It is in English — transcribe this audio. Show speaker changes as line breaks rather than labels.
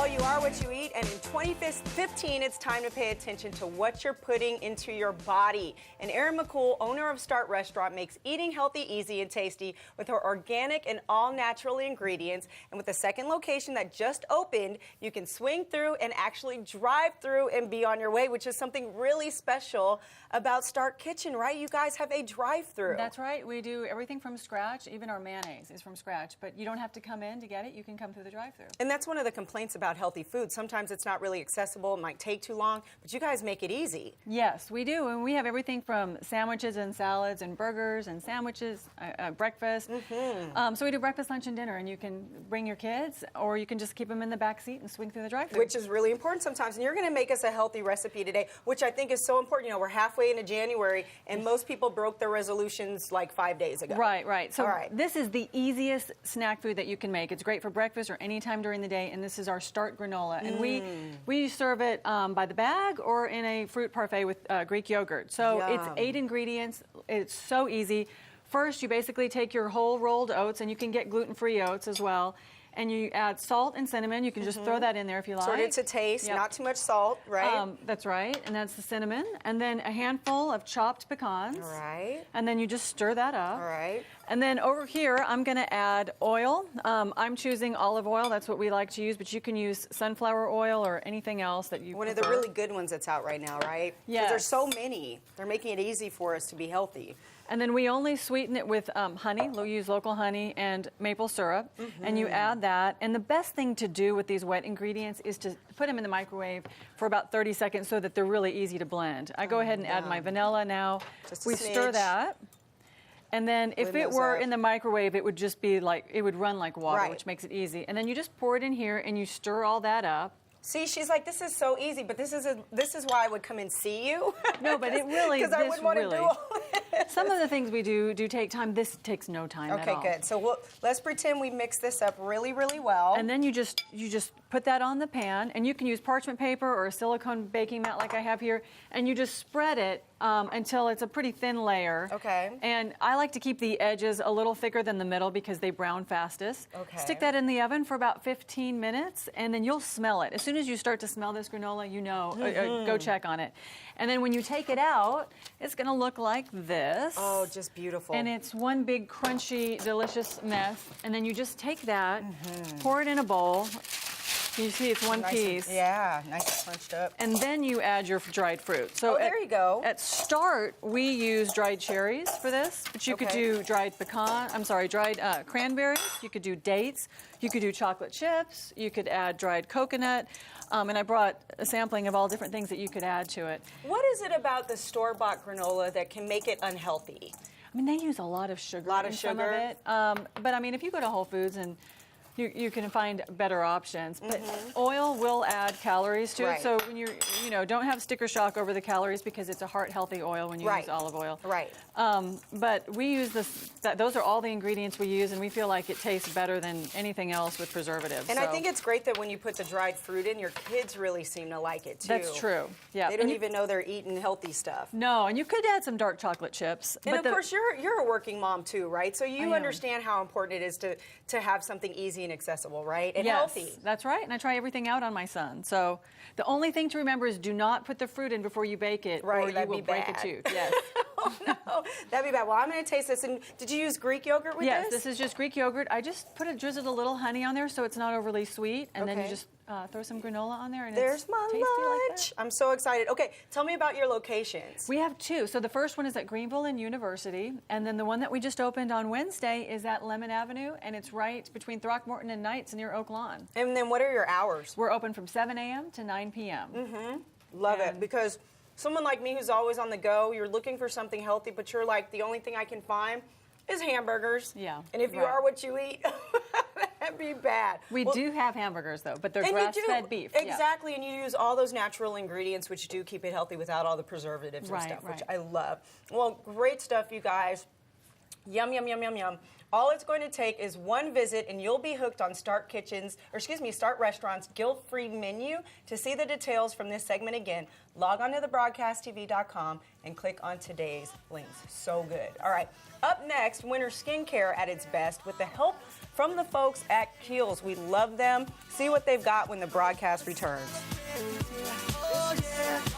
Well, you are what you eat, and in 2015, it's time to pay attention to what you're putting into your body. And Erin McCool, owner of Start Restaurant, makes eating healthy easy and tasty with her organic and all-natural ingredients. And with the second location that just opened, you can swing through and actually drive through and be on your way, which is something really special about Start Kitchen, right? You guys have a drive-through.
That's right. We do everything from scratch. Even our mayonnaise is from scratch. But you don't have to come in to get it. You can come through the drive-through.
And that's one of the complaints about healthy food. Sometimes it's not really accessible, it might take too long, but you guys make it easy.
Yes, we do. And we have everything from sandwiches and salads and burgers and sandwiches, breakfast. So we do breakfast, lunch, and dinner. And you can bring your kids, or you can just keep them in the back seat and swing through the drive-thru.
Which is really important sometimes. And you're going to make us a healthy recipe today, which I think is so important. You know, we're halfway into January, and most people broke their resolutions like 5 days ago.
Right, right. So this is the easiest snack food that you can make. It's great for breakfast or any time during the day, and this is our Start granola. And we serve it by the bag or in a fruit parfait with Greek yogurt. So it's 8 ingredients. It's so easy. First, you basically take your whole rolled oats, and you can get gluten-free oats as well. And you add salt and cinnamon. You can just throw that in there if you like.
Sort of to taste, not too much salt, right?
That's right, and that's the cinnamon. And then a handful of chopped pecans.
All right.
And then you just stir that up.
All right.
And then over here, I'm going to add oil. I'm choosing olive oil. That's what we like to use, but you can use sunflower oil or anything else that you
One
prefer.
of the really good ones that's out right now, right?
Yes.
There's so many. They're making it easy for us to be healthy.
And then we only sweeten it with honey. We'll use local honey and maple syrup. And you add that. And the best thing to do with these wet ingredients is to put them in the microwave for about 30 seconds so that they're really easy to blend. I go ahead and add my vanilla now.
Just a
we stir
smidge.
that. And then if it were in the microwave, it would just be like, it would run like water,
Right.
which makes it easy. And then you just pour it in here and you stir all that up.
See, she's like, this is so easy, but this is why I would come and see you.
No, but it really,
because I wouldn't want to do all this.
Some of the things we do take time. This takes no time at all.
Okay, good. So let's pretend we mix this up really, really well.
And then you just put that on the pan, and you can use parchment paper or a silicone baking mat like I have here, and you just spread it until it's a pretty thin layer.
Okay.
And I like to keep the edges a little thicker than the middle because they brown fastest.
Okay.
Stick that in the oven for about 15 minutes, and then you'll smell it. As soon as you start to smell this granola, you know, go check on it. And then when you take it out, it's going to look like this.
Oh, just beautiful.
And it's one big crunchy, delicious mess. And then you just take that, pour it in a bowl. You see it's one piece.
Yeah, nice and crunched up.
And then you add your dried fruit. So
there you go.
At Start, we use dried cherries for this, but you could do dried cranberries. You could do dates. You could do chocolate chips. You could add dried coconut. And I brought a sampling of all different things that you could add to it.
What is it about the store-bought granola that can make it unhealthy?
I mean, they use a lot of sugar in some of it. But I mean, if you go to Whole Foods and you can find better options, but oil will add calories to it. So when don't have sticker shock over the calories because it's a heart-healthy oil when you use olive oil.
Right.
But we use those are all the ingredients we use, and we feel like it tastes better than anything else with preservatives.
And I think it's great that when you put the dried fruit in, your kids really seem to like it too.
That's true. Yeah.
They don't even know they're eating healthy stuff.
No, and you could add some dark chocolate chips.
And of course, you're a working mom too, right? So you understand how important it is to have something easy and accessible, right? And healthy.
That's right. And I try everything out on my son. So the only thing to remember is do not put the fruit in before you bake it, or you will break a tooth. Yes.
Oh no, that'd be bad. Well, I'm going to taste this. And did you use Greek yogurt with this?
Yes, this is just Greek yogurt. I just drizzled a little honey on there so it's not overly sweet, and then you just throw some granola on there, and
there's
it's
my
tasty
lunch.
like that.
I'm so excited. Okay, tell me about your locations.
We have 2. So the first one is at Greenville and University, and then the one that we just opened on Wednesday is at Lemon Avenue, and it's right between Throckmorton and Knights near Oak Lawn.
And then what are your hours?
We're open from 7 a.m. to 9 p.m.
Love it, because someone like me who's always on the go, you're looking for something healthy, but you're like, the only thing I can find is hamburgers.
Yeah.
And if you are what you eat, that'd be bad.
We do have hamburgers, though, but they're grass-fed beef.
Exactly, and you use all those natural ingredients, which do keep it healthy without all the preservatives and stuff, which I love. Well, great stuff, you guys. Yum, yum, yum, yum, yum. All it's going to take is one visit, and you'll be hooked on Start Restaurant's guilt-free menu. To see the details from this segment again, log on to thebroadcasttv.com and click on today's links. So good. All right, up next, winter skincare at its best with the help from the folks at Kiehl's. We love them. See what they've got when the broadcast returns.
Oh, yeah.